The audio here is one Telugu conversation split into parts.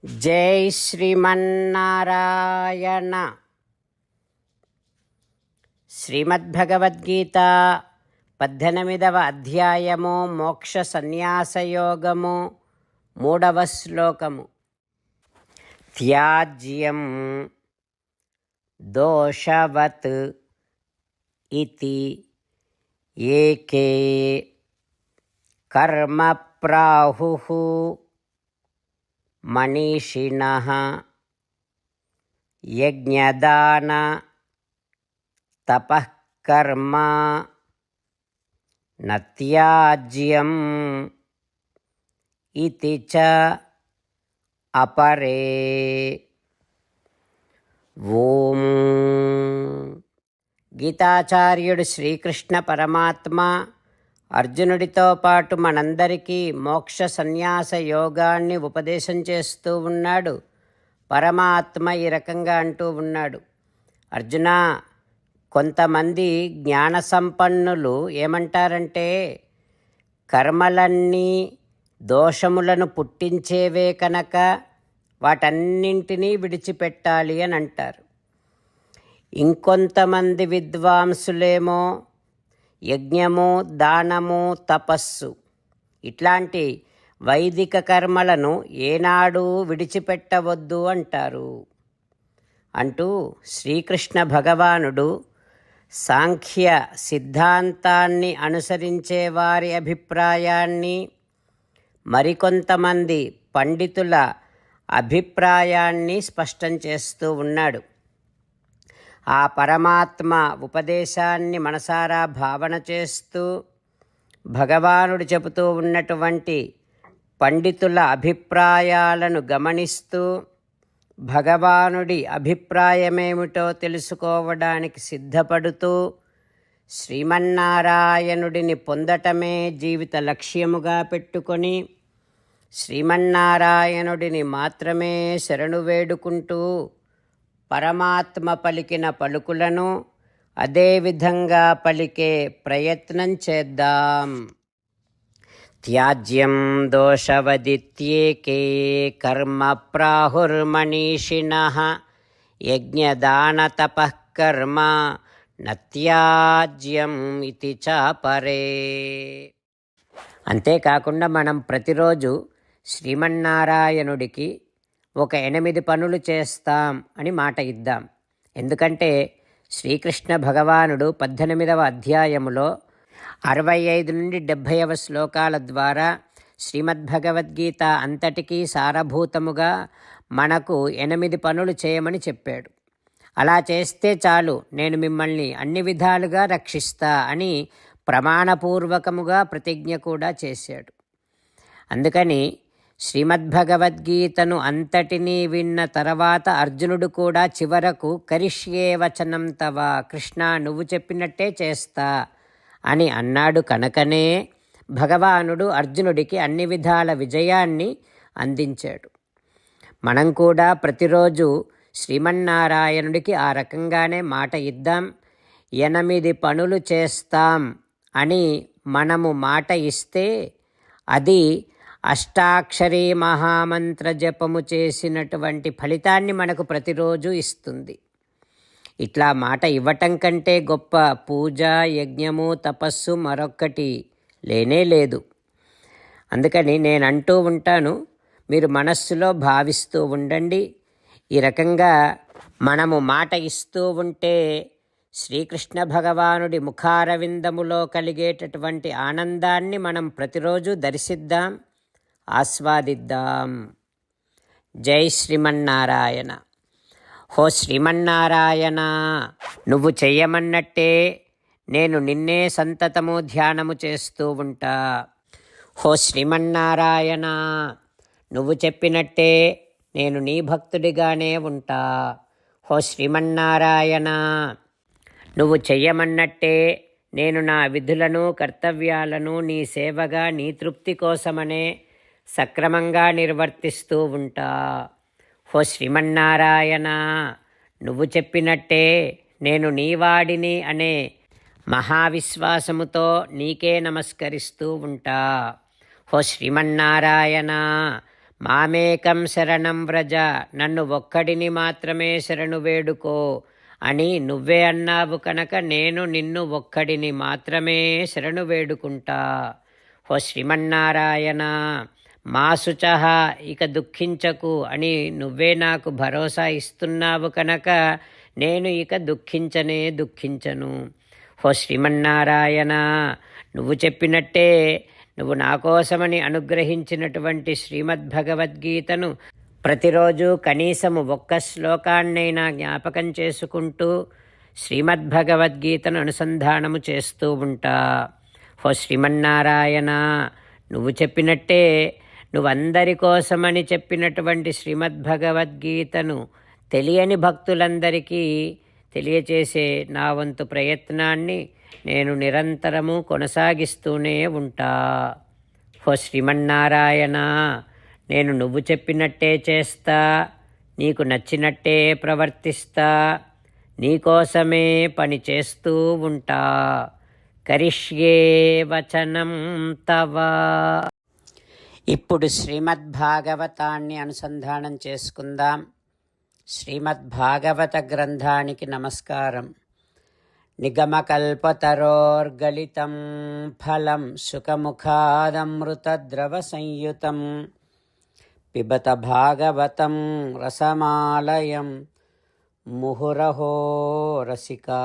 జై శ్రీమన్నారాయణ. శ్రీమద్భగవద్గీత 18వ అధ్యాయము మోక్ష సన్యాసయోగము 3వ శ్లోకము. త్యాజ్యం దోషవత్ ఇతి ఏకే కర్మ ప్రాహుః మనీషిణః యజ్ఞదాన తపః కర్మ న త్యాజ్యం ఇతి చ అపరే. ఓం. గీతాచార్యుడు శ్రీకృష్ణ పరమాత్మ అర్జునుడితో పాటు మనందరికీ మోక్ష సన్యాస యోగాన్ని ఉపదేశం చేస్తూ ఉన్నాడు. పరమాత్మ ఈ రకంగా అంటూ ఉన్నాడు, అర్జున, కొంతమంది జ్ఞాన సంపన్నులు ఏమంటారంటే కర్మలన్నీ దోషములను పుట్టించేవే కనుక వాటన్నింటినీ విడిచిపెట్టాలి అని అంటారు. ఇంకొంతమంది విద్వాంసులేమో యజ్ఞము, దానము, తపస్సు ఇట్లాంటి వైదిక కర్మలను ఏనాడు విడిచిపెట్టవద్దు అంటారు. అంటూ శ్రీకృష్ణ భగవానుడు సాంఖ్య సిద్ధాంతాన్ని అనుసరించే వారి అభిప్రాయాన్ని, మరికొంతమంది పండితుల అభిప్రాయాన్ని స్పష్టం చేస్తూ ఉన్నాడు. ఆ పరమాత్మ ఉపదేశాన్ని మనసారా భావన చేస్తూ భగవానుడు చెబుతూ ఉన్నటువంటి పండితుల అభిప్రాయాలను గమనిస్తూ భగవానుడి అభిప్రాయమేమిటో తెలుసుకోవడానికి సిద్ధపడుతూ శ్రీమన్నారాయణుడిని పొందటమే జీవిత లక్ష్యముగా పెట్టుకొని శ్రీమన్నారాయణుడిని మాత్రమే శరణు వేడుకుంటూ పరమాత్మ పలికిన పలుకులను అదేవిధంగా పలికే ప్రయత్నం చేద్దాం. త్యాజ్యం దోషవదిత్యేకే కర్మ ప్రాహుర్మనీషిణః యజ్ఞదాన తపః కర్మ న త్యాజ్యం ఇతి చ పరే. అంతేకాకుండా మనం ప్రతిరోజు శ్రీమన్నారాయణుడికి ఒక 8 పనులు చేస్తాం అని మాట ఇద్దాం. ఎందుకంటే శ్రీకృష్ణ భగవానుడు 18వ అధ్యాయములో 65 నుండి 70వ శ్లోకాల ద్వారా శ్రీమద్భగవద్గీత అంతటికీ సారభూతముగా మనకు 8 పనులు చేయమని చెప్పాడు. అలా చేస్తే చాలు, నేను మిమ్మల్ని అన్ని విధాలుగా రక్షిస్తా అని ప్రమాణపూర్వకముగా ప్రతిజ్ఞ కూడా చేశాడు. అందుకని శ్రీమద్భగవద్గీతను అంతటినీ విన్న తర్వాత అర్జునుడు కూడా చివరకు కరిష్యే వచనం తవ, కృష్ణ నువ్వు చెప్పినట్టే చేస్తా అని అన్నాడు. కనుకనే భగవానుడు అర్జునుడికి అన్ని విధాల విజయాన్ని అందించాడు. మనం కూడా ప్రతిరోజు శ్రీమన్నారాయణుడికి ఆ రకంగానే మాట ఇద్దాం. 8 పనులు చేస్తాం అని మనము మాట ఇస్తే అది అష్టాక్షరీ మహామంత్ర జపము చేసినటువంటి ఫలితాన్ని మనకు ప్రతిరోజు ఇస్తుంది. ఇట్లా మాట ఇవ్వటం కంటే గొప్ప పూజ, యజ్ఞము, తపస్సు మరొక్కటి లేనే లేదు. అందుకని నేను అంటూ ఉంటాను, మీరు మనస్సులో భావిస్తూ ఉండండి. ఈ రకంగా మనము మాట ఇస్తూ ఉంటే శ్రీకృష్ణ భగవానుడి ముఖారవిందములో కలిగేటటువంటి ఆనందాన్ని మనం ప్రతిరోజు దర్శిద్దాం, ఆస్వాదిద్దాం. జై శ్రీమన్నారాయణ. హో శ్రీమన్నారాయణ, నువ్వు చెయ్యమన్నట్టే నేను నిన్నే సంతతము ధ్యానము చేస్తూ ఉంటా. హో శ్రీమన్నారాయణ, నువ్వు చెప్పినట్టే నేను నీ భక్తుడిగానే ఉంటా. హో శ్రీమన్నారాయణ, నువ్వు చెయ్యమన్నట్టే నేను నా విధులను, కర్తవ్యాలను నీ సేవగా, నీ తృప్తి కోసమనే సక్రమంగా నిర్వర్తిస్తూ ఉంటా. హో శ్రీమన్నారాయణ, నువ్వు చెప్పినట్టే నేను నీవాడిని అనే మహావిశ్వాసముతో నీకే నమస్కరిస్తూ ఉంటా. ఓ శ్రీమన్నారాయణ, మామేకం శరణం వ్రజ, నన్ను ఒక్కడిని మాత్రమే శరణు వేడుకో అని నువ్వే అన్నావు కనుక నేను నిన్ను ఒక్కడిని మాత్రమే శరణు వేడుకుంటా. ఓ శ్రీమన్నారాయణ, మా శుచః, ఇక దుఃఖించకు అని నువ్వే నాకు భరోసా ఇస్తున్నావు కనుక నేను ఇక దుఃఖించను. ఓ శ్రీమన్నారాయణ, నువ్వు చెప్పినట్టే నువ్వు నా కోసమని అనుగ్రహించినటువంటి శ్రీమద్భగవద్గీతను ప్రతిరోజు కనీసము ఒక్క శ్లోకాన్నైనా జ్ఞాపకం చేసుకుంటూ శ్రీమద్భగవద్గీతను అనుసంధానము చేస్తూ ఉంటా. ఓ శ్రీమన్నారాయణ, నువ్వు చెప్పినట్టే నువ్వందరి కోసమని చెప్పినటువంటి శ్రీమద్భగవద్గీతను తెలియని భక్తులందరికీ తెలియచేసే నా వంతు ప్రయత్నాన్ని నేను నిరంతరము కొనసాగిస్తూనే ఉంటా. ఓ శ్రీమన్నారాయణ, నేను నువ్వు చెప్పినట్టే చేస్తా, నీకు నచ్చినట్టే ప్రవర్తిస్తా, నీకోసమే పని చేస్తూ ఉంటా. కరిష్యే వచనం తవ. ఇప్పుడు శ్రీమద్భాగవతాన్ని అనుసంధానం చేసుకుందాం. శ్రీమద్భాగవత గ్రంథానికి నమస్కారం. నిగమకల్పతరోర్గలితం ఫలం సుఖముఖాదమృతద్రవ సంయుతం పిబత భాగవతం రసమాలయం ముహురహో రసికా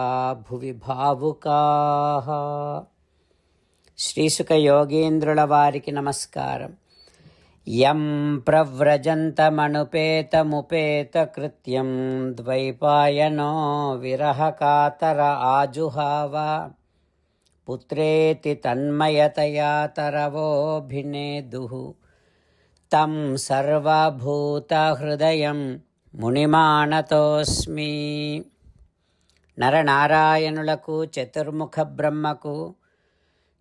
భువి భావుకాః. శ్రీసుఖ యోగీంద్రుల వారికి నమస్కారం. యం ప్రవ్రజంతమనుపేతముపేతకృత్యం ద్వైపాయనో విరహకాతర ఆజుహావ పుత్రేతి తన్మయతయా తరవోభినేదుః తం సర్వభూతహృదయం మునిమానతోస్మి. నరనారాయణులకు, చతుర్ముఖ బ్రహ్మకు,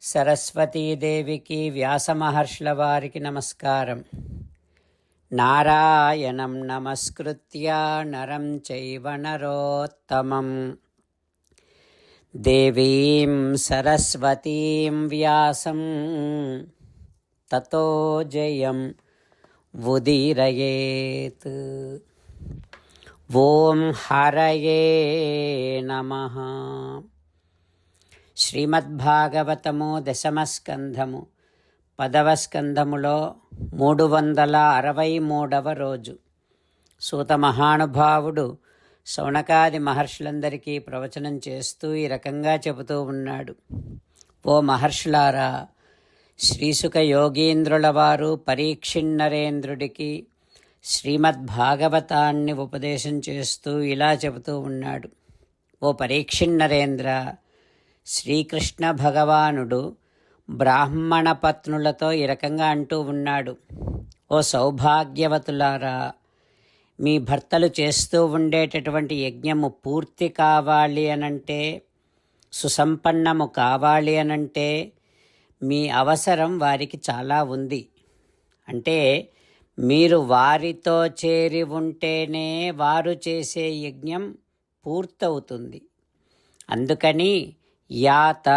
సరస్వతీదేవికి, వ్యాసమహర్షుల వారికి నమస్కారం. నారాయణం నమస్కృత్య నరం చైవ నరోత్తమం దేవీం సరస్వతీం వ్యాసం తతో జయం ఉదీరయేత్. ఓం హరయే నమః. శ్రీమద్భాగవతము 10వ స్కంధము 10వ స్కంధములో 363వ రోజు. సూత మహానుభావుడు శౌనకాది మహర్షులందరికీ ప్రవచనం చేస్తూ ఈ రకంగా చెబుతూ ఉన్నాడు. ఓ మహర్షులారా, శ్రీసుఖ యోగీంద్రుల వారు పరీక్షిన్నరేంద్రుడికి శ్రీమద్భాగవతాన్ని ఉపదేశం చేస్తూ ఇలా చెబుతూ ఉన్నాడు. ఓ పరీక్షిన్నరేంద్ర, శ్రీకృష్ణ భగవానుడు బ్రాహ్మణ పత్నులతో ఈ రకంగా అంటూ ఉన్నాడు. ఓ సౌభాగ్యవతులారా, మీ భర్తలు చేస్తూ ఉండేటటువంటి యజ్ఞము పూర్తి కావాలి అనంటే, సుసంపన్నము కావాలి అనంటే మీ అవసరం వారికి చాలా ఉంది. అంటే మీరు వారితో చేరి ఉంటేనే వారు చేసే యజ్ఞం పూర్తవుతుంది. అందుకని యాత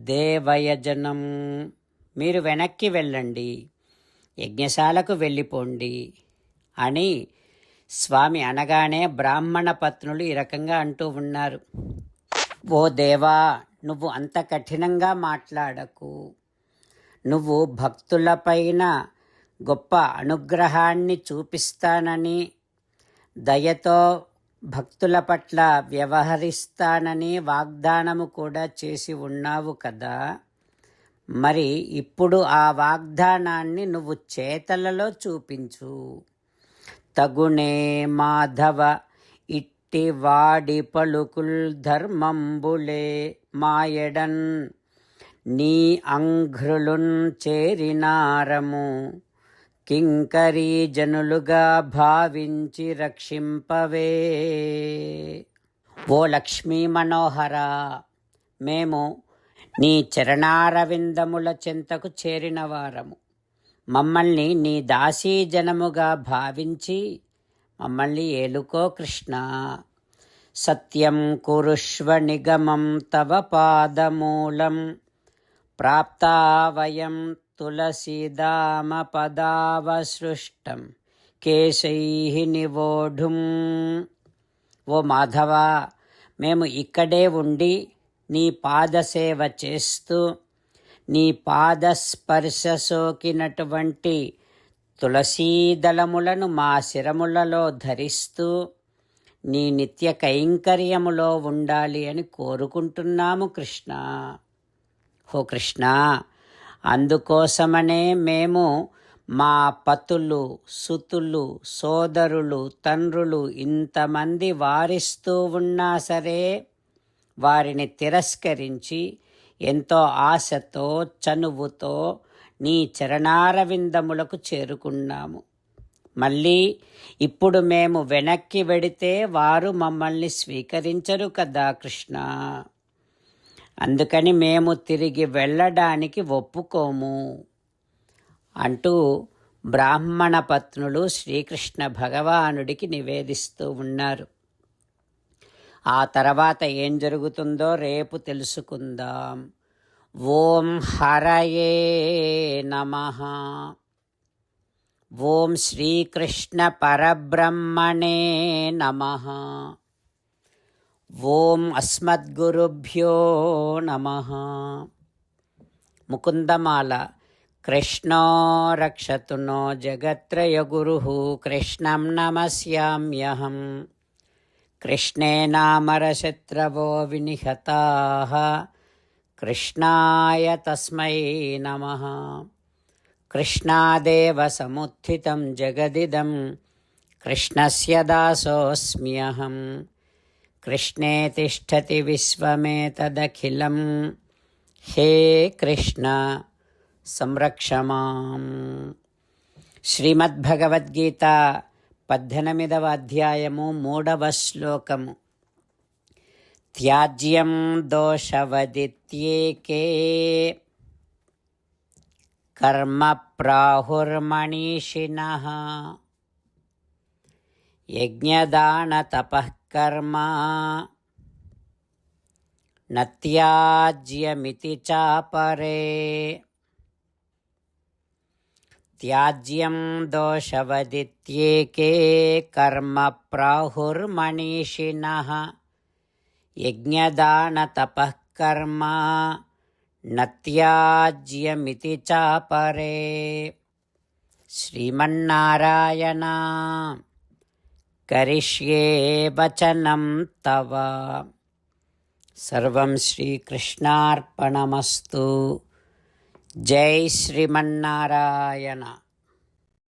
దేవయజనం, మీరు వెనక్కి వెళ్ళండి, యజ్ఞశాలకు వెళ్ళిపోండి అని స్వామి అనగానే బ్రాహ్మణ పత్నులు ఈ రకంగా అంటూ ఉన్నారు. ఓ దేవా, నువ్వు అంత కఠినంగా మాట్లాడకు. నువ్వు భక్తులపైన గొప్ప అనుగ్రహాన్ని చూపిస్తానని, దయతో భక్తుల పట్ల వ్యవహరిస్తానని వాగ్దానము కూడా చేసి ఉన్నావు కదా. మరి ఇప్పుడు ఆ వాగ్దానాన్ని నువ్వు చేతలలో చూపించు. తగునే మాధవ ఇట్టి వాడి పలుకుల్ ధర్మంబులే మాయడన్ నీ అంఘ్రులున్ చేరినారము కింకరీ జనులుగా భావించి రక్షింపవే. ఓ లక్ష్మీ మనోహర, మేము నీ చరణారవిందముల చెంతకు చేరిన వారము. మమ్మల్ని నీ దాసీజనముగా భావించి మమ్మల్ని ఏలుకో కృష్ణ. సత్యం కురుష్వ నిగమం తవ పాదమూలం ప్రాప్తా వయం తులసీదామపదావసృష్టం కేశైః నివోఢుం. ఓ మాధవ, మేము ఇక్కడే ఉండి నీ పాదసేవ చేస్తూ నీ పాదస్పర్శ సోకినటువంటి తులసీదళములను మా శిరములలో ధరిస్తూ నీ నిత్య కైంకర్యములో ఉండాలి అని కోరుకుంటున్నాము కృష్ణ. ఓ కృష్ణ, అందుకోసమనే మేము మా పతులు, సుతులు, సోదరులు, తండ్రులు ఇంతమంది వారిస్తూ ఉన్నా సరే వారిని తిరస్కరించి ఎంతో ఆశతో చనువుతో నీ చరణారవిందములకు చేరుకున్నాము. మళ్ళీ ఇప్పుడు మేము వెనక్కి వెడితే వారు మమ్మల్ని స్వీకరించరు కదా కృష్ణ. అందుకని మేము తిరిగి వెళ్ళడానికి ఒప్పుకోము అంటూ బ్రాహ్మణ పత్నులు శ్రీకృష్ణ భగవానుడికి నివేదిస్తూ ఉన్నారు. ఆ తర్వాత ఏం జరుగుతుందో రేపు తెలుసుకుందాం. ఓం హరయే నమః. ఓం శ్రీకృష్ణ పరబ్రహ్మణే నమః. ఓం అస్మద్గురుభ్యో నమః. ముకుందమాల. కృష్ణో రక్షతు నో జగత్రయగురుః కృష్ణం నమస్యామ్యహం. కృష్ణే నామరశత్రవో వినిహతాః కృష్ణాయ తస్మై నమః. కృష్ణాదేవ సముత్థితం జగదిదం కృష్ణస్య దాసోऽస్మ్యహం. కృష్ణే తిష్టతి విశ్వమేతదఖిలం. హే కృష్ణ సంరక్ష మాం. శ్రీమద్భగవద్గీత 18వ అధ్యాయము 3వ శ్లోకము. త్యాజ్యం దోషవదిత్యేకే కర్మ ప్రాహుర్మణీషిణః. యజ్ఞదాన తపః కర్మ నత్యాజ్యమితి చాపరే. త్యాజ్యం దోషవదిత్యేకే కర్మ ప్రాహుర్మణీషిణః. యజ్ఞదాన తపః కర్మ నత్యాజ్యమితి చాపరే. శ్రీమన్నారాయణ కరిష్యే వచనం తవ. సర్వం శ్రీకృష్ణార్పణమస్తు. జై శ్రీమన్నారాయణ.